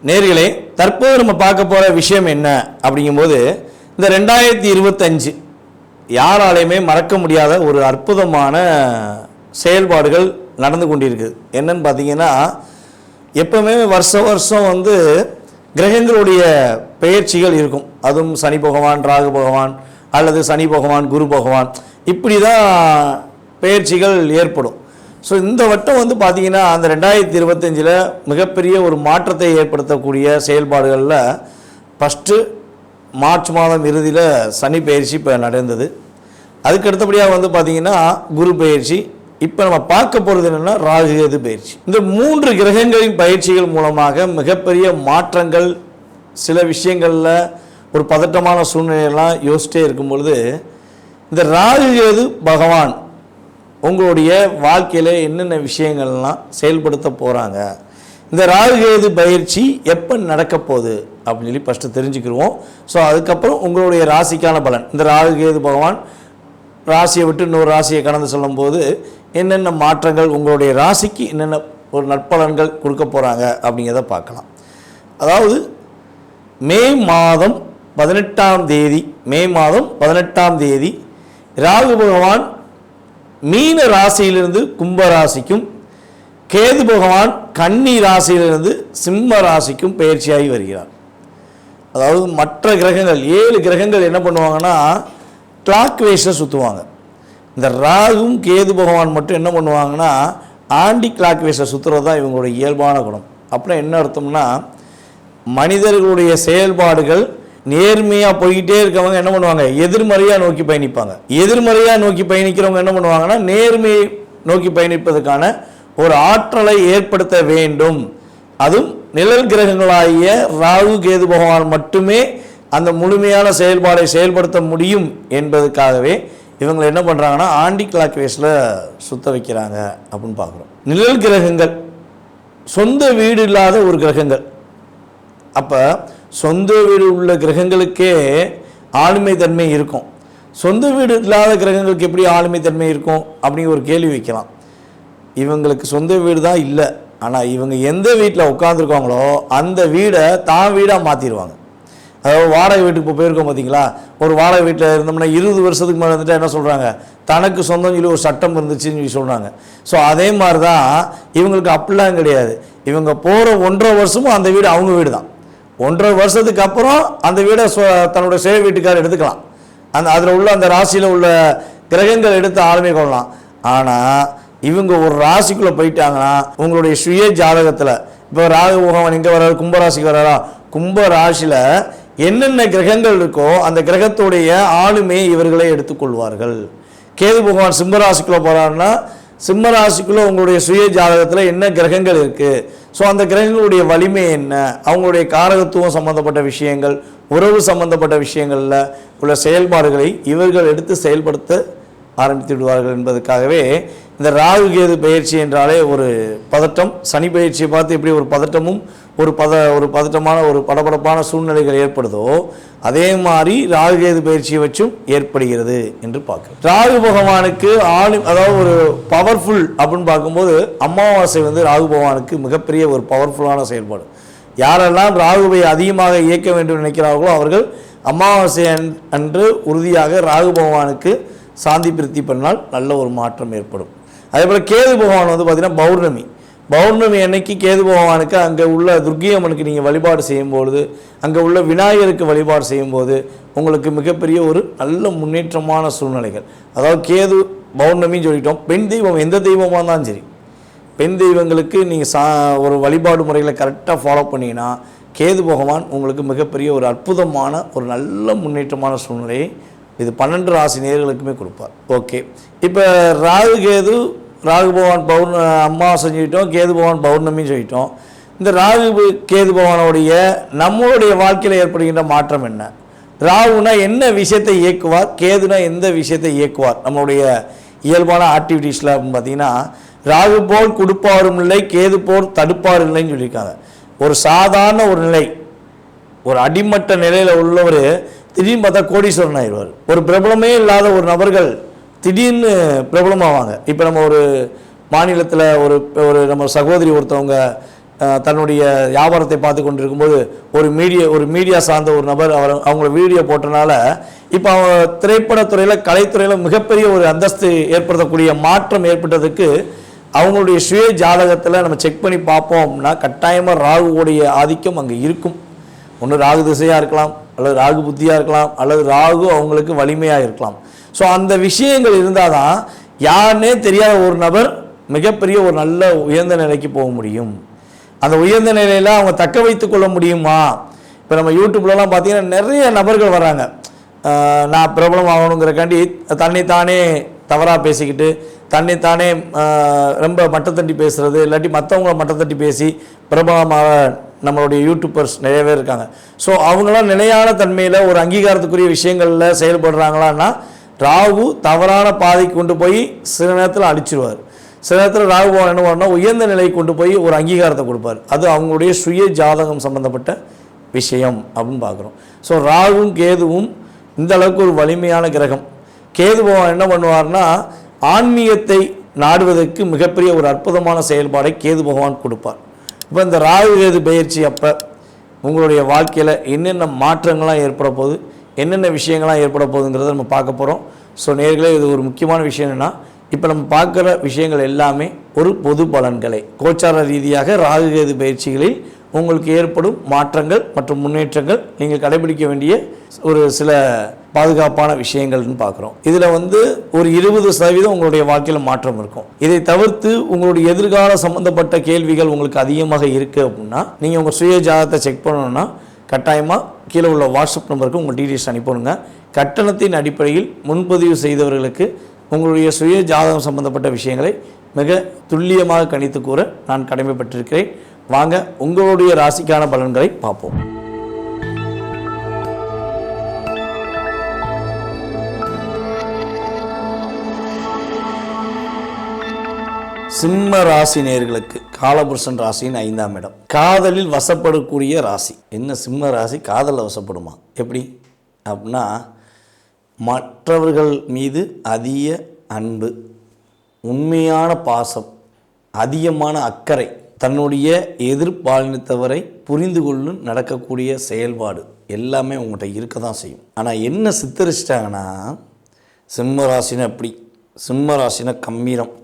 நேர்களே, தற்போது நம்ம பார்க்க போகிற விஷயம் என்ன அப்படிங்கும்போது, இந்த 2025 யாராலையுமே மறக்க முடியாத ஒரு அற்புதமான செயல்பாடுகள் நடந்து கொண்டிருக்குது. என்னன்னு பார்த்தீங்கன்னா, எப்பவுமே வருஷம் கிரகங்களுடைய பெயர்ச்சிகள் இருக்கும். அதுவும் சனி பகவான், ராகு பகவான், அல்லது சனி பகவான், குரு பகவான், இப்படி தான் பெயர்ச்சிகள் ஏற்படும். ஸோ இந்த வட்டம் பார்த்தீங்கன்னா, அந்த 2025 மிகப்பெரிய ஒரு மாற்றத்தை ஏற்படுத்தக்கூடிய செயல்பாடுகளில் ஃபஸ்ட்டு மார்ச் மாதம் இறுதியில் சனி பயிற்சி இப்போ நடந்தது. அதுக்கு அடுத்தபடியாக பார்த்தீங்கன்னா குரு பயிற்சி. இப்போ நம்ம பார்க்க போகிறது என்னென்னா ராகு கேது பயிற்சி. இந்த 3 கிரகங்களின் பயிற்சிகள் மூலமாக மிகப்பெரிய மாற்றங்கள், சில விஷயங்களில் ஒரு பதட்டமான சூழ்நிலையெல்லாம் யோசிச்சிட்டே இருக்கும் பொழுது, இந்த ராகு கேது பகவான் உங்களுடைய வாழ்க்கையில் என்னென்ன விஷயங்கள்லாம் செயல்படுத்த போகிறாங்க, இந்த ராகு கேது பயிற்சி எப்போ நடக்க போகுது அப்படின்னு சொல்லி ஃபஸ்ட்டு தெரிஞ்சுக்கிடுவோம். ஸோ அதுக்கப்புறம் உங்களுடைய ராசிக்கான பலன், இந்த ராகு கேது பகவான் ராசியை விட்டு இன்னொரு ராசியை கடந்து சொல்லும்போது என்னென்ன மாற்றங்கள், உங்களுடைய ராசிக்கு என்னென்ன ஒரு நற்பலன்கள் கொடுக்க போகிறாங்க அப்படிங்கிறத பார்க்கலாம். அதாவது மே மாதம் 18ஆம் தேதி ராகு பகவான் மீன ராசியிலிருந்து கும்ப ராசிக்கும், கேது பகவான் கன்னி ராசியிலிருந்து சிம்ம ராசிக்கும் பயிற்சியாகி வருகிறார். அதாவது மற்ற கிரகங்கள் 7 கிரகங்கள் என்ன பண்ணுவாங்கன்னா கிளாக் வைஸில் சுற்றுவாங்க. இந்த ராகும் கேது பகவான் மட்டும் என்ன பண்ணுவாங்கன்னா ஆண்டி கிளாக் வைஸில் சுற்றுறது தான் இவங்களுடைய இயல்பான குணம். அப்புறம் என்ன அர்த்தம்னா, மனிதர்களுடைய செயல்பாடுகள் நேர்மையாக போய்கிட்டே இருக்கவங்க என்ன பண்ணுவாங்க, எதிர்மறையாக நோக்கி பயணிப்பாங்க. எதிர்மறையாக நோக்கி பயணிக்கிறவங்க என்ன பண்ணுவாங்கன்னா நேர்மையை நோக்கி பயணிப்பதற்கான ஒரு ஆற்றலை ஏற்படுத்த வேண்டும். அதுவும் நிழல் கிரகங்களாகிய ராகு கேது பகவான் மட்டுமே அந்த முழுமையான செயல்பாடை செயல்படுத்த முடியும் என்பதற்காகவே இவங்க என்ன பண்ணுறாங்கன்னா ஆண்டி கிளாக் வேஸில் சுத்த வைக்கிறாங்க அப்படின்னு பார்க்குறோம். நிழல் கிரகங்கள் சொந்த வீடு இல்லாத ஒரு கிரகங்கள். அப்போ சொந்த வீடு உள்ள கிரகங்களுக்கே ஆளுமை தன்மை இருக்கும். சொந்த வீடு இல்லாத கிரகங்களுக்கு எப்படி ஆளுமை தன்மை இருக்கும் அப்படிங்கிற ஒரு கேள்வி வைக்கலாம். இவங்களுக்கு சொந்த வீடு தான் இல்லை, ஆனால் இவங்க எந்த வீட்டில் உட்காந்துருக்காங்களோ அந்த வீடை தான் வீடாக மாற்றிடுவாங்க. அதாவது வாடகை வீட்டுக்கு இப்போ போயிருக்கோம் பார்த்தீங்களா, ஒரு வாடகை வீட்டில் இருந்தோம்னா 20 வருஷத்துக்கு மேலே வந்துட்டு என்ன சொல்கிறாங்க, தனக்கு சொந்தம் சொல்லி ஒரு சட்டம் இருந்துச்சுன்னு சொல்லி சொல்கிறாங்க. ஸோ அதே மாதிரி தான் இவங்களுக்கு அப்படிலாம் கிடையாது. இவங்க போகிற 1.5 வருஷமும் அந்த வீடு அவங்க வீடு தான். 1.5 வருஷத்துக்கு அப்புறம் அந்த வீடை தன்னுடைய சேவை வீட்டுக்காரர் எடுத்துக்கலாம். அதில் உள்ள அந்த ராசியில் உள்ள கிரகங்கள் எடுத்து ஆளுமை கொள்ளலாம். ஆனால் இவங்க ஒரு ராசிக்குள்ளே போயிட்டாங்கன்னா உங்களுடைய சுய ஜாதகத்தில் இப்போ ராகு பகவான் எங்கே வர்றாரு, கும்பராசிக்கு வர்றாரா, கும்ப ராசியில் என்னென்ன கிரகங்கள் இருக்கோ அந்த கிரகத்துடைய ஆளுமையை இவர்களே எடுத்துக்கொள்வார்கள். கேது பகவான் சிம்மராசிக்குள்ளே போகிறாருன்னா சிம்மராசிக்குள்ளே உங்களுடைய சுய ஜாதகத்தில் என்ன கிரகங்கள் இருக்குது, ஸோ அந்த கிரகங்களுடைய வலிமை என்ன, அவங்களுடைய காரகத்துவம் சம்பந்தப்பட்ட விஷயங்கள், உறவு சம்பந்தப்பட்ட விஷயங்களில் உள்ள செயல்பாடுகளை இவர்கள் எடுத்து செயல்படுத்த ஆரம்பித்து விடுவார்கள் என்பதற்காகவே இந்த ராகு கேது பயிற்சி என்றாலே ஒரு பதட்டம். சனி பயிற்சியை பார்த்து எப்படி ஒரு பதட்டமும் ஒரு பதட்டமான ஒரு படபடப்பான சூழ்நிலைகள் ஏற்படுதோ அதே மாதிரி ராகு கேது பயிற்சியை வச்சும் ஏற்படுகிறது என்று பார்க்குறோம். ராகு பகவானுக்கு அதாவது ஒரு பவர்ஃபுல் அப்படின்னு பார்க்கும்போது அமாவாசை ராகு பகவானுக்கு மிகப்பெரிய ஒரு பவர்ஃபுல்லான செயல்பாடு. யாரெல்லாம் ராகுவை அதிகமாக இயக்க வேண்டும் நினைக்கிறார்களோ அவர்கள் அமாவாசை அன்று உறுதியாக ராகு பகவானுக்கு சாந்தி பிரித்தி பண்ணால் நல்ல ஒரு மாற்றம் ஏற்படும். அதே போல் கேது பகவான் பார்த்திங்கன்னா பௌர்ணமி அன்னைக்கு கேது பகவானுக்கு அங்கே உள்ள துர்க்கியம்மனுக்கு நீங்கள் வழிபாடு செய்யும்பொழுது, அங்கே உள்ள விநாயகருக்கு வழிபாடு செய்யும்போது உங்களுக்கு மிகப்பெரிய ஒரு நல்ல முன்னேற்றமான சூழ்நிலைகள். அதாவது கேது பௌர்ணமின்னு சொல்லிட்டோம். பெண் தெய்வம் எந்த தெய்வமாக இருந்தாலும் சரி, பெண் தெய்வங்களுக்கு நீங்கள் ஒரு வழிபாடு முறையில் கரெக்டாக ஃபாலோ பண்ணிங்கன்னா கேது பகவான் உங்களுக்கு மிகப்பெரிய ஒரு அற்புதமான ஒரு நல்ல முன்னேற்றமான சூழ்நிலையை இது 12 ராசி நேயர்களுக்குமே கொடுப்பார். ஓகே, இப்போ ராகு பகவான் அமாவாசை சொல்லிட்டோம், கேது பகவான் பௌர்ணமின்னு சொல்லிட்டோம். இந்த ராகு கேது பகவானுடைய நம்மளுடைய வாழ்க்கையில் ஏற்படுகின்ற மாற்றம் என்ன, ராகுனா என்ன விஷயத்தை இயக்குவார், கேதுனா எந்த விஷயத்தை இயக்குவார் நம்மளுடைய இயல்பான ஆக்டிவிட்டீஸில் அப்படின்னு பார்த்தீங்கன்னா, ராகு போல் கொடுப்பாரும் இல்லை, கேது போல் தடுப்பார் இல்லைன்னு சொல்லியிருக்காங்க. ஒரு சாதாரண ஒரு நிலை, ஒரு அடிமட்ட நிலையில் உள்ளவர் திடீர்னு பார்த்தா கோடீஸ்வரன் ஆயிடுவார். ஒரு பிரபலமே இல்லாத ஒரு நபர்கள் திடீர்னு பிரபலமாவாங்க. இப்போ நம்ம ஒரு மாநிலத்தில் ஒரு நம்ம சகோதரி ஒருத்தவங்க தன்னுடைய வியாபாரத்தை பார்த்து கொண்டிருக்கும்போது ஒரு மீடியா சார்ந்த ஒரு நபர் அவங்கள வீடியோ போட்டனால இப்போ அவங்க திரைப்படத்துறையில் கலைத்துறையில் மிகப்பெரிய ஒரு அந்தஸ்து ஏற்படுத்தக்கூடிய மாற்றம் ஏற்பட்டதுக்கு அவங்களுடைய சுய ஜாதகத்தில் நம்ம செக் பண்ணி பார்ப்போம் அப்படின்னா கட்டாயமாக ராகுவோடைய ஆதிக்கம் அங்கே இருக்கும். ஒன்று ராகு திசையாக இருக்கலாம், அல்லது ராகு புத்தியாக இருக்கலாம், அல்லது ராகு அவங்களுக்கு வலிமையாக இருக்கலாம். ஸோ அந்த விஷயங்கள் இருந்தால் தான் யாருன்னே தெரியாத ஒரு நபர் மிகப்பெரிய ஒரு நல்ல உயர்ந்த நிலைக்கு போக முடியும். அந்த உயர்ந்த நிலையில் அவங்க தக்க வைத்து கொள்ள முடியுமா? இப்போ நம்ம யூடியூப்லலாம் பார்த்தீங்கன்னா நிறைய நபர்கள் வராங்க, நான் பிரபலம் ஆகணுங்கிறக்காண்டி தன்னைத்தானே தவறாக பேசிக்கிட்டு தன்னைத்தானே ரொம்ப மட்டத்தட்டி பேசுகிறது, இல்லாட்டி மற்றவங்கள மட்டத்தட்டி பேசி பிரபலமாக நம்மளுடைய யூடியூபர்ஸ் நிறைய பேர் இருக்காங்க. ஸோ அவங்களாம் நிலையான தன்மையில் ஒரு அங்கீகாரத்துக்குரிய விஷயங்களில் செயல்படுறாங்களான்னா ராகு தவறான பாதைக்கு கொண்டு போய் சில நேரத்தில் அழிச்சிருவார். சில நேரத்தில் ராகு பகவான் என்ன பண்ணால் உயர்ந்த நிலைக்கு கொண்டு போய் ஒரு அங்கீகாரத்தை கொடுப்பார். அது அவங்களுடைய சுய ஜாதகம் சம்பந்தப்பட்ட விஷயம் அப்படின்னு பார்க்குறோம். ஸோ ராகுவும் கேதுவும் இந்த அளவுக்கு ஒரு வலிமையான கிரகம். கேது பகவான் என்ன பண்ணுவார்னா ஆன்மீகத்தை நாடுவதற்கு மிகப்பெரிய ஒரு அற்புதமான செயல்பாடை கேது பகவான் கொடுப்பார். இப்போ இந்த ராகு கேது பயிற்சி அப்போ உங்களுடைய வாழ்க்கையில் என்னென்ன மாற்றங்கள்லாம் ஏற்பட போகுது, என்னென்ன விஷயங்கள்லாம் ஏற்பட போகுதுங்கிறத நம்ம பார்க்க போகிறோம். ஸோ நேர்களே, இது ஒரு முக்கியமான விஷயம் என்னென்னா, இப்போ நம்ம பார்க்குற விஷயங்கள் எல்லாமே ஒரு பொது பலன்களை கோச்சார ரீதியாக ராகு கேது பயிற்சிகளில் உங்களுக்கு ஏற்படும் மாற்றங்கள் மற்றும் முன்னேற்றங்கள் நீங்கள் கடைபிடிக்க வேண்டிய ஒரு சில பாதுகாப்பான விஷயங்கள்னு பார்க்குறோம். இதில் ஒரு 20% உங்களுடைய வாழ்க்கையில் மாற்றம் இருக்கும். இதை தவிர்த்து உங்களுடைய எதிர்கால சம்பந்தப்பட்ட கேள்விகள் உங்களுக்கு அதிகமாக இருக்குது அப்படின்னா நீங்கள் உங்கள் சுய ஜாதகத்தை செக் பண்ணணும்னா கட்டாயமாக கீழே உள்ள வாட்ஸ்அப் நம்பருக்கு உங்கள் டீட்டெயில்ஸ் அனுப்பிடுங்க. கட்டணத்தின் அடிப்படையில் முன்பதிவு செய்தவர்களுக்கு உங்களுடைய சுய ஜாதகம் சம்பந்தப்பட்ட விஷயங்களை மிக துல்லியமாக கணித்து கூற நான் கடமைப்பட்டிருக்கிறேன். வாங்க உங்களுடைய ராசிக்கான பலன்களை பார்ப்போம். சிம்ம ராசி நேயர்களுக்கு காலபுருஷன் ராசியின் 5ஆம் இடம், காதலில் வசப்படக்கூடிய ராசி. என்ன சிம்ம ராசி காதலில் வசப்படுமா? எப்படி அப்படின்னா, மற்றவர்கள் மீது அதிக அன்பு, உண்மையான பாசம், அதிகமான அக்கறை, தன்னுடைய எதிர்பாலினத்தவரை புரிந்து கொள்ளும் நடக்கக்கூடிய செயல்பாடு எல்லாமே உங்கள்கிட்ட இருக்க தான் செய்யும். ஆனால் என்ன சித்தரிச்சிட்டாங்கன்னா, சிம்ம ராசினா அப்படி, சிம்ம ராசினா கம்பீரம்,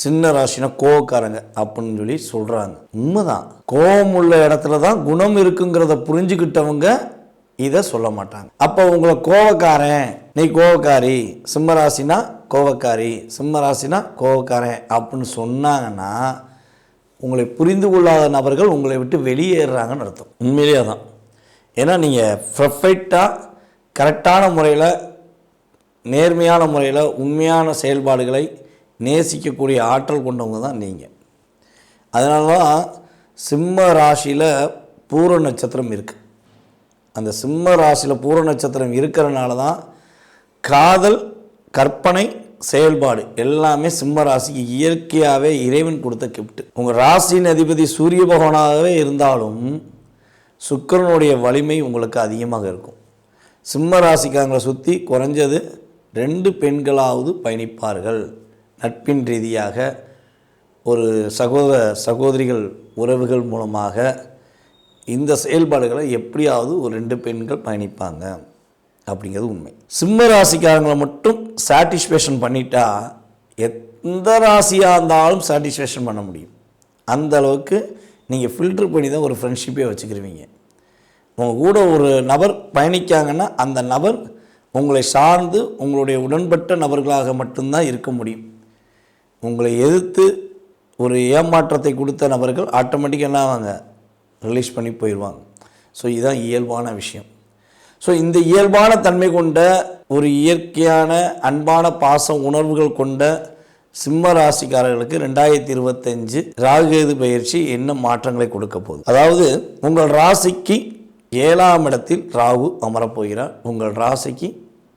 சின்ன ராசினா கோவக்காரங்க அப்படின்னு சொல்லி சொல்கிறாங்க. உண்மைதான், கோபம் உள்ள இடத்துல தான் குணம் இருக்குங்கிறத புரிஞ்சுக்கிட்டவங்க இதை சொல்ல மாட்டாங்க. அப்போ உங்களை கோவக்காரன், நீ கோவக்காரி, சிம்மராசினா கோவக்காரி, சிம்மராசினா கோவக்காரன் அப்படின்னு சொன்னாங்கன்னா உங்களை புரிந்து கொள்ளாத நபர்கள் உங்களை விட்டு வெளியேறாங்கன்னு அர்த்தம். உண்மையிலேயே தான். ஏன்னா நீங்கள் பர்ஃபெக்டாக கரெக்டான முறையில், நேர்மையான முறையில், உண்மையான செயல்பாடுகளை நேசிக்கக்கூடிய ஆற்றல் கொண்டவங்க தான் நீங்கள். அதனால தான் சிம்ம ராசியில் பூர நட்சத்திரம் இருக்குது. அந்த சிம்ம ராசியில் பூர நட்சத்திரம் இருக்கிறனால தான் காதல், கற்பனை, செயல்பாடு எல்லாமே சிம்ம ராசிக்கு இயற்கையாகவே இறைவன் கொடுத்த கிஃப்ட். உங்கள் ராசியின் அதிபதி சூரிய பகவானாகவே இருந்தாலும் சுக்கிரனுடைய வலிமை உங்களுக்கு அதிகமாக இருக்கும். சிம்ம ராசிக்காரங்களை சுற்றி குறைஞ்சது 2 பெண்களாவது பயணிப்பார்கள். நட்பின் ரீதியாக, ஒரு சகோதரிகள் உறவுகள் மூலமாக இந்த செயல்பாடுகளை எப்படியாவது ஒரு 2 பெண்கள் பயணிப்பாங்க அப்படிங்கிறது உண்மை. சிம்ம ராசிக்காரங்களை மட்டும் சாட்டிஸ்ஃபேக்ஷன் பண்ணிட்டா எந்த ராசியாக இருந்தாலும் சாட்டிஸ்ஃபேக்ஷன் பண்ண முடியும். அந்த அளவுக்கு நீங்கள் ஃபில்ட்ரு பண்ணி தான் ஒரு ஃப்ரெண்ட்ஷிப்பே வச்சுக்கிருவீங்க. உங்கள் கூட ஒரு நபர் பயணிக்காங்கன்னா அந்த நபர் உங்களை சார்ந்து உங்களுடைய உடன்பட்ட நபர்களாக மட்டும்தான் இருக்க முடியும். உங்களை எதிர்த்து ஒரு ஏமாற்றத்தை கொடுத்த நபர்கள் ஆட்டோமேட்டிக்காக என்ன ஆவாங்க, ரிலீஸ் பண்ணி போயிடுவாங்க. ஸோ இதுதான் இயல்பான விஷயம். ஸோ இந்த இயல்பான தன்மை கொண்ட ஒரு இயற்கையான அன்பான பாசம் உணர்வுகள் கொண்ட சிம்ம ராசிக்காரர்களுக்கு 2025 ராகுகேது பயிற்சி என்ன மாற்றங்களை கொடுக்க போகுது? அதாவது உங்கள் ராசிக்கு 7ஆம் இடத்தில் ராகு அமரப்போகிறார். உங்கள்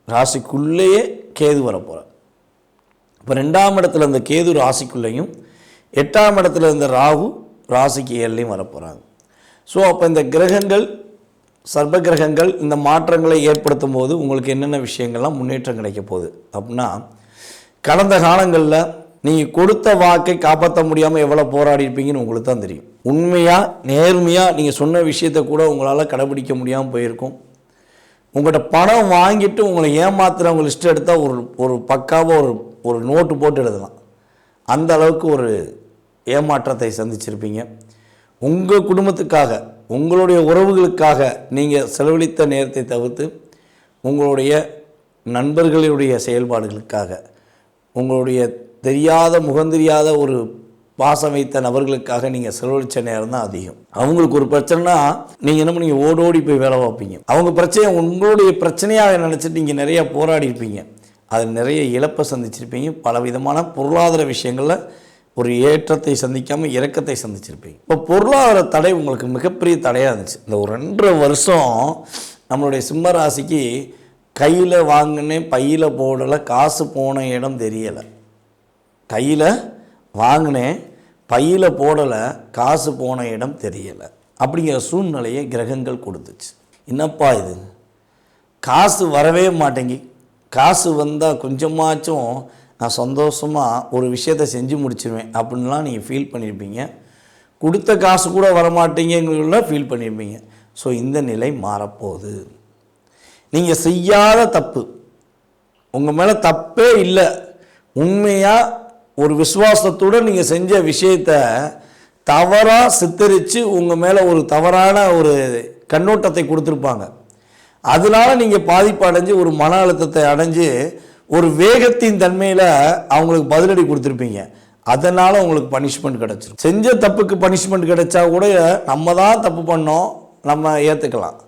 ராசிக்குள்ளேயே கேது வரப்போகிறார். இப்போ 2ஆம் இடத்துல இருந்த கேது ராசிக்குள்ளேயும் 8ஆம் இடத்துல இருந்த ராகு ராசிக்கு 7லையும் வரப்போகிறாங்க. ஸோ அப்போ இந்த கிரகங்கள், சர்ப கிரகங்கள் இந்த மாற்றங்களை ஏற்படுத்தும் போது உங்களுக்கு என்னென்ன விஷயங்கள்லாம் முன்னேற்றம் கிடைக்க போகுது அப்படின்னா, கடந்த காலங்களில் நீங்கள் கொடுத்த வாக்கை காப்பாற்ற முடியாமல் எவ்வளோ போராடி இருப்பீங்கன்னு உங்களுக்கு தான் தெரியும். உண்மையாக நேர்மையாக நீங்கள் சொன்ன விஷயத்தை கூட உங்களால் கடைபிடிக்க முடியாமல் போயிருக்கும். உங்கள்கிட்ட பணம் வாங்கிட்டு உங்களை ஏமாத்துறவங்க லிஸ்ட் எடுத்தால் ஒரு பக்காவாக ஒரு நோட்டு போட்டு எழுதலாம். அந்த அளவுக்கு ஒரு ஏமாற்றத்தை சந்திச்சிருப்பீங்க. உங்கள் குடும்பத்துக்காக, உங்களுடைய உறவுகளுக்காக நீங்கள் செலவழித்த நேரத்தை தவிர்த்து உங்களுடைய நண்பர்களுடைய செயல்பாடுகளுக்காக, உங்களுடைய தெரியாத முகந்தெரியாத ஒரு பாசம் வைத்த நபர்களுக்காக நீங்கள் செலவழித்த நேரம் தான் அதிகம். அவங்களுக்கு ஒரு பிரச்சனைனா நீங்கள் என்ன பண்ணி ஓடோடி போய் வேலை பார்ப்பீங்க. அவங்க பிரச்சனையை உங்களுடைய பிரச்சனையாக நினச்சிட்டு நீங்கள் நிறையா போராடி இருப்பீங்க. அதில் நிறைய இழப்பை சந்திச்சிருப்பீங்க. பலவிதமான பொருளாதார விஷயங்களில் ஒரு ஏற்றத்தை சந்திக்காமல் இறக்கத்தை சந்திச்சிருப்பீங்க. இப்போ பொருளாதார தடை உங்களுக்கு மிகப்பெரிய தடையாக இருந்துச்சு. இந்த ஒரு 2.5 வருஷம் நம்மளுடைய சிம்ம ராசிக்கு கையில் வாங்கினேன், பையில் போடலை, காசு போன இடம் தெரியலை. கையில் வாங்கினேன், பையில் போடலை, காசு போன இடம் தெரியலை அப்படிங்கிற சூழ்நிலையை கிரகங்கள் கொடுத்துச்சு. என்னப்பா இது, காசு வரவே மாட்டேங்கி, காசு வந்தால் கொஞ்சமாச்சும் நான் சந்தோஷமாக ஒரு விஷயத்தை செஞ்சு முடிச்சிருவேன் அப்படின்லாம் நீங்கள் ஃபீல் பண்ணியிருப்பீங்க. கொடுத்த காசு கூட வரமாட்டேங்கிறதுல ஃபீல் பண்ணியிருப்பீங்க. ஸோ இந்த நிலை மாறப்போகுது. நீங்கள் செய்யாத தப்பு, உங்கள் மேலே தப்பே இல்லை, உண்மையாக ஒரு விசுவாசத்தோடு நீங்கள் செஞ்ச விஷயத்தை தவறாக சித்தரித்து உங்கள் மேலே ஒரு தவறான ஒரு கண்ணோட்டத்தை கொடுத்துருப்பாங்க. அதனால் நீங்கள் பாதிப்பு அடைஞ்சு ஒரு மன அழுத்தத்தை அடைஞ்சு ஒரு வேகத்தின் தன்மையில் அவங்களுக்கு பதிலடி கொடுத்துருப்பீங்க. அதனால் உங்களுக்கு பனிஷ்மெண்ட் கிடச்சிரும். செஞ்ச தப்புக்கு பனிஷ்மெண்ட் கிடைச்சா கூட நம்ம தான் தப்பு பண்ணோம், நம்ம ஏற்றுக்கலாம்.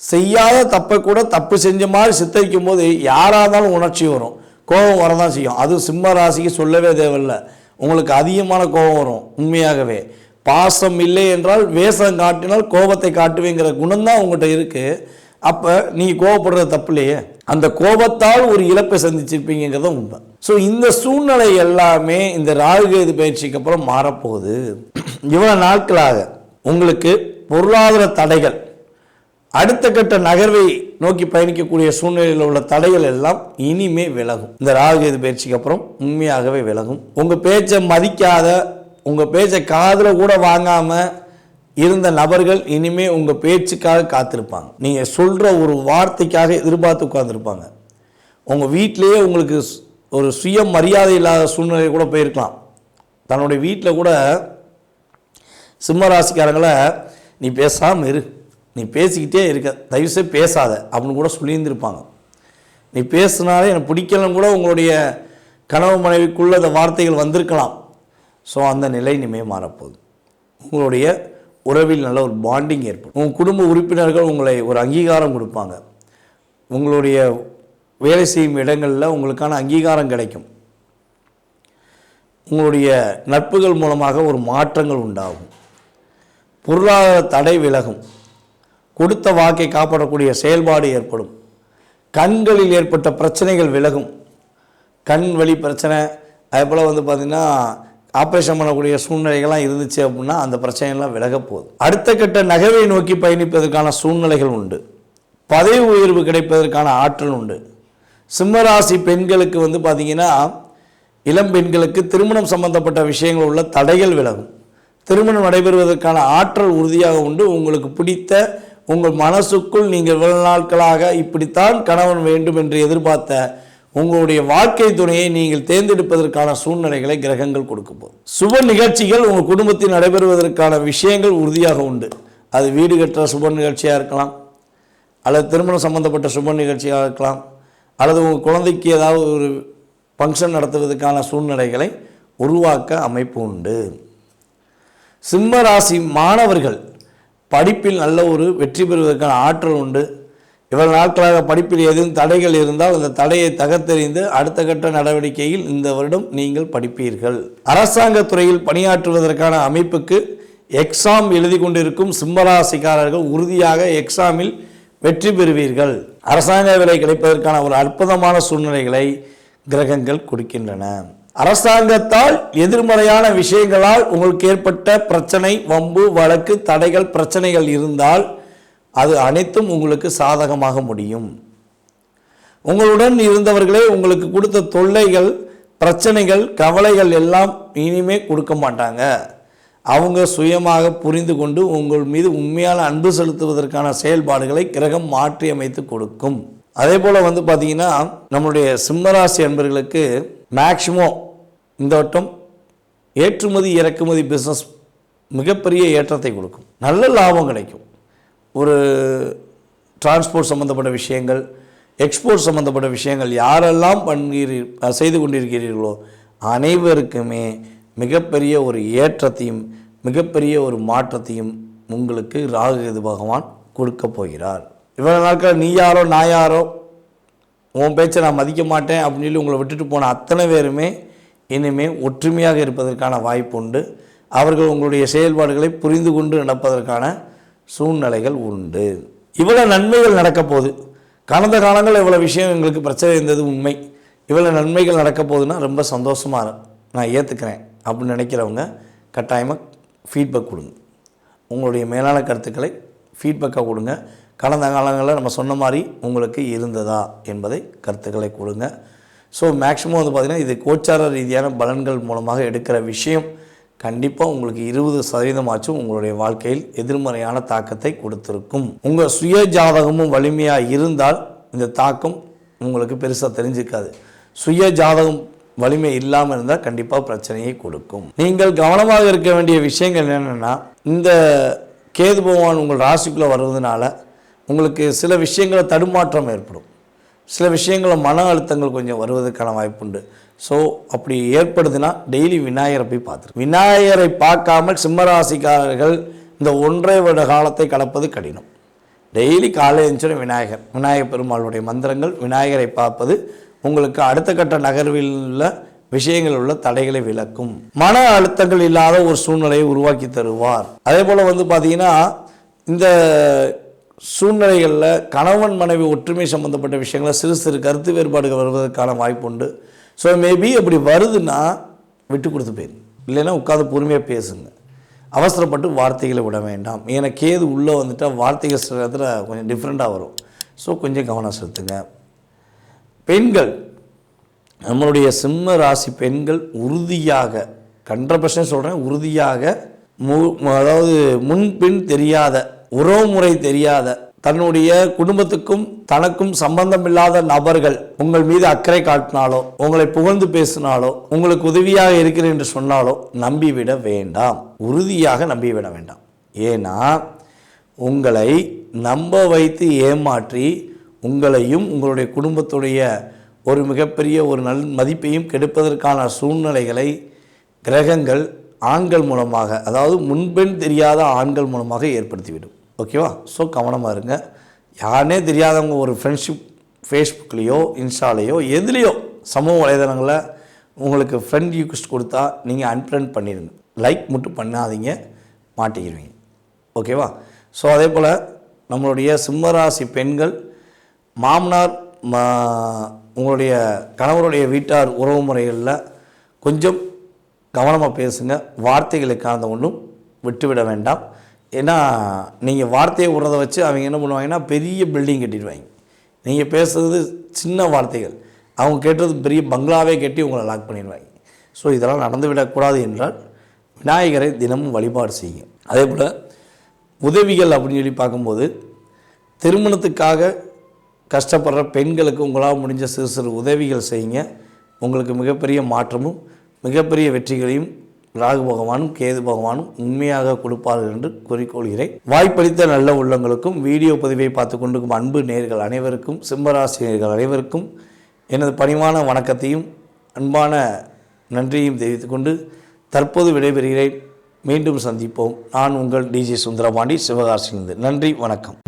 செய்யாத தப்பை கூட தப்பு செஞ்ச மாதிரி சித்தரிக்கும் போது யாராக இருந்தாலும் உணர்ச்சி வரும், கோபம் வரதான் செய்யும். அது சிம்ம ராசிக்கு சொல்லவே தேவையில்லை. உங்களுக்கு அதிகமான கோபம் வரும். உண்மையாகவே பாசம் இல்லை என்றால் வேஷம் காட்டினால் கோபத்தை காட்டுவேங்கிற குணம்தான் உங்கள்கிட்ட இருக்குது. அப்போ நீங்கள் கோபப்படுறது தப்பு இல்லையே. அந்த கோபத்தால் ஒரு இழப்பை சந்திச்சிருப்பீங்கிறத உண்மை. ஸோ இந்த சூழ்நிலை எல்லாமே இந்த ராகுகேது பயிற்சிக்கு அப்புறம் மாறப்போகுது. இவ்வளோ நாட்களாக உங்களுக்கு பொருளாதார தடைகள், அடுத்த கட்ட நகர்வை நோக்கி பயணிக்கக்கூடிய சூழ்நிலையில் உள்ள தடைகள் எல்லாம் இனிமே விலகும். இந்த ராகுகேது பயிற்சிக்கு அப்புறம் உண்மையாகவே விலகும். உங்கள் பேச்சை மதிக்காத, உங்கள் பேச்சை காதில் கூட வாங்காமல் இருந்த நபர்கள் இனிமே உங்கள் பேச்சுக்காக காத்திருப்பாங்க. நீங்கள் சொல்கிற ஒரு வார்த்தைக்காக எதிர்பார்த்து உட்கார்ந்துருப்பாங்க. உங்கள் வீட்டிலேயே உங்களுக்கு ஒரு சுய மரியாதை இல்லாத சூழ்நிலை கூட போயிருக்கலாம். தன்னுடைய வீட்டில் கூட சிம்மராசிக்காரங்களை நீ பேசாமல் இரு, நீ பேசிக்கிட்டே இருக்க, தயவுசெய்து பேசாத அப்படின்னு கூட சொல்லியிருந்திருப்பாங்க. நீ பேசுனாலே எனக்கு பிடிக்கலன்னு கூட உங்களுடைய கனவு மனைவிக்குள்ளே அந்த வார்த்தைகள் வந்திருக்கலாம். ஸோ அந்த நிலை இனிமேல் மாறப்போகுது. உங்களுடைய உறவில் நல்ல ஒரு பாண்டிங் ஏற்படும். உங்கள் குடும்ப உறுப்பினர்கள் உங்களை ஒரு அங்கீகாரம் கொடுப்பாங்க. உங்களுடைய வேலை செய்யும் இடங்களில் உங்களுக்கான அங்கீகாரம் கிடைக்கும். உங்களுடைய நட்புகள் மூலமாக ஒரு மாற்றங்கள் உண்டாகும். பொருளாதார தடை விலகும். கொடுத்த வாக்கை காப்பாற்றக்கூடிய செயல்பாடு ஏற்படும். கண்களில் ஏற்பட்ட பிரச்சனைகள் விலகும். கண் வலி பிரச்சனை, அதேபோல் பார்த்திங்கன்னா ஆப்ரேஷன் பண்ணக்கூடிய சூழ்நிலைகள்லாம் இருந்துச்சு அப்படின்னா அந்த பிரச்சனைகள்லாம் விலக போகுது. அடுத்த கட்ட நகர்வை நோக்கி பயணிப்பதற்கான சூழ்நிலைகள் உண்டு. பதவி உயர்வு கிடைப்பதற்கான ஆற்றல் உண்டு. சிம்மராசி பெண்களுக்கு பார்த்திங்கன்னா இளம் பெண்களுக்கு திருமணம் சம்பந்தப்பட்ட விஷயங்கள் உள்ள தடைகள் விலகும். திருமணம் நடைபெறுவதற்கான ஆற்றல் உறுதியாக உண்டு. உங்களுக்கு பிடித்த உங்கள் மனசுக்குள் நீங்கள் இவ்வளவு நாட்களாக இப்படித்தான் கணவன் வேண்டும் என்று எதிர்பார்த்த உங்களுடைய வாழ்க்கை துணையை நீங்கள் தேர்ந்தெடுப்பதற்கான சூழ்நிலைகளை கிரகங்கள் கொடுக்க போகுது. சுப நிகழ்ச்சிகள் உங்கள் குடும்பத்தில் நடைபெறுவதற்கான விஷயங்கள் உறுதியாக உண்டு. அது வீடு கட்டுற சுப நிகழ்ச்சியாக இருக்கலாம், அல்லது திருமணம் சம்பந்தப்பட்ட சுப நிகழ்ச்சியாக இருக்கலாம், அல்லது உங்கள் குழந்தைக்கு ஏதாவது ஒரு ஃபங்க்ஷன் நடத்துவதற்கான சூழ்நிலைகளை உருவாக்க அமைப்பு உண்டு. சிம்ம ராசி மாணவர்கள் படிப்பில் நல்ல ஒரு வெற்றி பெறுவதற்கான ஆற்றல் உண்டு. இவ்வளவு நாட்களாக படிப்பில் எதுவும் தடைகள் இருந்தால் அந்த தடையை தகர்த்தெறிந்து அடுத்த கட்ட நடவடிக்கையில் இந்த வருடம் நீங்கள் படிப்பீர்கள். அரசாங்க துறையில் பணியாற்றுவதற்கான அமைப்புக்கு எக்ஸாம் எழுதி கொண்டிருக்கும் சிம்மராசிக்காரர்கள் உறுதியாக எக்ஸாமில் வெற்றி பெறுவீர்கள். அரசாங்க வேலை கிடைப்பதற்கான ஒரு அற்புதமான சூழ்நிலைகளை கிரகங்கள் கொடுக்கின்றன. அரசாங்கத்தால் எதிர்மறையான விஷயங்களால் உங்களுக்கு ஏற்பட்ட பிரச்சனை, வம்பு, வழக்கு, தடைகள், பிரச்சனைகள் இருந்தால் அது அனைத்தும் உங்களுக்கு சாதகமாக முடியும். உங்களுடன் இருந்தவர்களே உங்களுக்கு கொடுத்த தொல்லைகள், பிரச்சனைகள், கவலைகள் எல்லாம் இனிமே கொடுக்க மாட்டாங்க. அவங்க சுயமாக புரிந்து கொண்டு உங்கள் மீது உண்மையான அன்பு செலுத்துவதற்கான செயல்பாடுகளை கிரகம் மாற்றி அமைத்து கொடுக்கும். அதே போல் பார்த்திங்கன்னா நம்மளுடைய சிம்மராசி அன்பர்களுக்கு மேக்சிமம் இந்த வட்டம் ஏற்றுமதி இறக்குமதி பிஸ்னஸ் மிகப்பெரிய ஏற்றத்தை கொடுக்கும். நல்ல லாபம் கிடைக்கும். ஒரு டிரான்ஸ்போர்ட் சம்மந்தப்பட்ட விஷயங்கள், எக்ஸ்போர்ட் சம்மந்தப்பட்ட விஷயங்கள் யாரெல்லாம் செய்து கொண்டிருக்கிறீர்களோ அனைவருக்குமே மிகப்பெரிய ஒரு ஏற்றத்தையும் மிகப்பெரிய ஒரு மாற்றத்தையும் உங்களுக்கு ராகு பகவான் கொடுக்க போகிறார். இவ்வளவு நாட்கள் நீ யாரோ நான் யாரோ, உன் பேச்சை நான் மதிக்க மாட்டேன் அப்படின்னு சொல்லி உங்களை விட்டுட்டு போன அத்தனை பேருமே இனிமேல் ஒற்றுமையாக இருப்பதற்கான வாய்ப்பு உண்டு. அவர்கள் உங்களுடைய செயல்பாடுகளை புரிந்து கொண்டு நடப்பதற்கான சூழ்நிலைகள் உண்டு. இவ்வளோ நன்மைகள் நடக்க போகுது. கடந்த காலங்களில் இவ்வளோ விஷயம் எங்களுக்கு பிரச்சனை இருந்தது உண்மை. இவ்வளோ நன்மைகள் நடக்க போகுதுன்னா ரொம்ப சந்தோஷமாக நான் ஏற்றுக்கிறேன் அப்படின்னு நினைக்கிறவங்க கட்டாயமாக ஃபீட்பேக் கொடுங்க. உங்களுடைய மேலான கருத்துக்களை ஃபீட்பேக்காக கொடுங்க. கடந்த காலங்களில் நம்ம சொன்ன மாதிரி உங்களுக்கு இருந்ததா என்பதை கருத்துக்களை கொடுங்க. ஸோ மேக்ஸிமம் பார்த்திங்கன்னா இது கோச்சார ரீதியான பலன்கள் மூலமாக எடுக்கிற விஷயம் கண்டிப்பாக உங்களுக்கு 20% ஆச்சும் உங்களுடைய வாழ்க்கையில் எதிர்மறையான தாக்கத்தை கொடுத்துருக்கும். உங்கள் சுய ஜாதகமும் வலிமையாக இருந்தால் இந்த தாக்கம் உங்களுக்கு பெருசாக தெரிஞ்சிருக்காது. சுய ஜாதகம் வலிமை இல்லாமல் இருந்தால் கண்டிப்பாக பிரச்சனையை கொடுக்கும். நீங்கள் கவனமாக இருக்க வேண்டிய விஷயங்கள் என்னென்னா, இந்த கேது பகவான் உங்கள் ராசிக்குள்ளே வருவதனால உங்களுக்கு சில விஷயங்களில் தடுமாற்றம் ஏற்படும். சில விஷயங்களில் மன அழுத்தங்கள் கொஞ்சம் வருவதற்கான வாய்ப்புண்டு. ஸோ அப்படி ஏற்படுதுன்னா டெய்லி விநாயகரை போய் பார்த்துரு. விநாயகரை பார்க்காமல் சிம்மராசிக்காரர்கள் இந்த 1.5 வருட காலத்தை கடப்பது கடினம். டெய்லி காலை எழுந்தின விநாயகர் பெருமாளுடைய மந்திரங்கள், விநாயகரை பார்ப்பது உங்களுக்கு அடுத்த கட்ட நகர்வில் உள்ள விஷயங்கள் உள்ள தடைகளை விலக்கும். மன அழுத்தங்கள் இல்லாத ஒரு சூழ்நிலையை உருவாக்கி தருவார். அதே போல் பார்த்தீங்கன்னா இந்த சூழ்நிலைகளில் கணவன் மனைவி ஒற்றுமை சம்பந்தப்பட்ட விஷயங்களில் சிறு சிறு கருத்து வேறுபாடுகள் வருவதற்கான வாய்ப்பு உண்டு. ஸோ மேபி அப்படி வருதுன்னா விட்டு கொடுத்து போயிடுங்க. இல்லைன்னா உட்காந்து பொறுமையாக பேசுங்க. அவசரப்பட்டு வார்த்தைகளை விட வேண்டாம். ஏன்னா கேது உள்ளே வந்துட்டால் வார்த்தைகள் சில இடத்துல கொஞ்சம் டிஃப்ரெண்ட்டாக வரும். ஸோ கொஞ்சம் கவனம் செலுத்துங்க. பெண்கள், நம்மளுடைய சிம்ம ராசி பெண்கள் உறுதியாக 100% சொல்கிறேன், உறுதியாக அதாவது முன்பின் தெரியாத, உறவுமுறை தெரியாத, தன்னுடைய குடும்பத்துக்கும் தனக்கும் சம்பந்தமில்லாத நபர்கள் உங்கள் மீது அக்கறை காட்டினாலோ, உங்களை புகழ்ந்து பேசினாலோ, உங்களுக்கு உதவியாக இருக்கிறேன் என்று சொன்னாலோ நம்பிவிட வேண்டாம். உறுதியாக நம்பிவிட வேண்டாம். ஏன்னா உங்களை நம்ப வைத்து ஏமாற்றி உங்களையும் உங்களுடைய குடும்பத்துடைய ஒரு மிகப்பெரிய ஒரு மதிப்பையும் கெடுப்பதற்கான சூழ்நிலைகளை கிரகங்கள் ஆண்கள் மூலமாக, அதாவது முன்பெண் தெரியாத ஆண்கள் மூலமாக ஏற்படுத்திவிடும். ஓகேவா? ஸோ கவனமாக இருங்க. யாருனே தெரியாதவங்க ஒரு ஃப்ரெண்ட்ஷிப் ஃபேஸ்புக்லேயோ இன்ஸ்டாலேயோ எதுலேயோ சமூக வலைதளங்களில் உங்களுக்கு ஃப்ரெண்ட் ரிக்வெஸ்ட் கொடுத்தா நீங்கள் அன்ஃப்ரெண்ட் பண்ணிடுங்க. லைக் மட்டும் பண்ணாதீங்க, மாட்டிக்கிடுவீங்க. ஓகேவா? ஸோ அதே போல் நம்மளுடைய சிம்மராசி பெண்கள் மாமனார் உங்களுடைய கணவருடைய வீட்டார் உறவு முறைகளில் கொஞ்சம் கவனமாக பேசுங்க. வார்த்தைகளுக்கான ஒன்றும் விட்டுவிட வேண்டாம். ஏன்னா நீங்கள் வார்த்தையை விடுறத வச்சு அவங்க என்ன பண்ணுவாங்கன்னா பெரிய பில்டிங் கட்டிடுவாங்க. நீங்கள் பேசுகிறது சின்ன வார்த்தைகள், அவங்க கேட்டது பெரிய பங்களாவே கட்டி உங்களை லாக் பண்ணிடுவாங்க. ஸோ இதெல்லாம் நடந்துவிடக்கூடாது என்றால் விநாயகரை தினமும் வழிபாடு செய்யுங்க. அதே போல் உதவிகள் அப்படின்னு சொல்லி பார்க்கும்போது திருமணத்துக்காக கஷ்டப்படுற பெண்களுக்கு உங்களால் முடிஞ்ச சிறு சிறு உதவிகள் செய்யுங்க. உங்களுக்கு மிகப்பெரிய மாற்றமும் மிகப்பெரிய வெற்றிகளையும் ராகு பகவானும் கேது பகவானும் உண்மையாக கொடுப்பார்கள் என்று கூறிக்கொள்கிறேன். வாய்ப்பளித்த நல்ல உள்ளங்களுக்கும் வீடியோ பதிவை பார்த்து கொண்டிருக்கும் அன்பு நேயர்கள் அனைவருக்கும், சிம்மராசி நேயர்கள் அனைவருக்கும் எனது பணிவான வணக்கத்தையும் அன்பான நன்றியையும் தெரிவித்துக்கொண்டு தற்போது விடைபெறுகிறேன். மீண்டும் சந்திப்போம். நான் உங்கள் டிஜே சுந்தரபாண்டி, சிவகாசியிலிருந்து. நன்றி, வணக்கம்.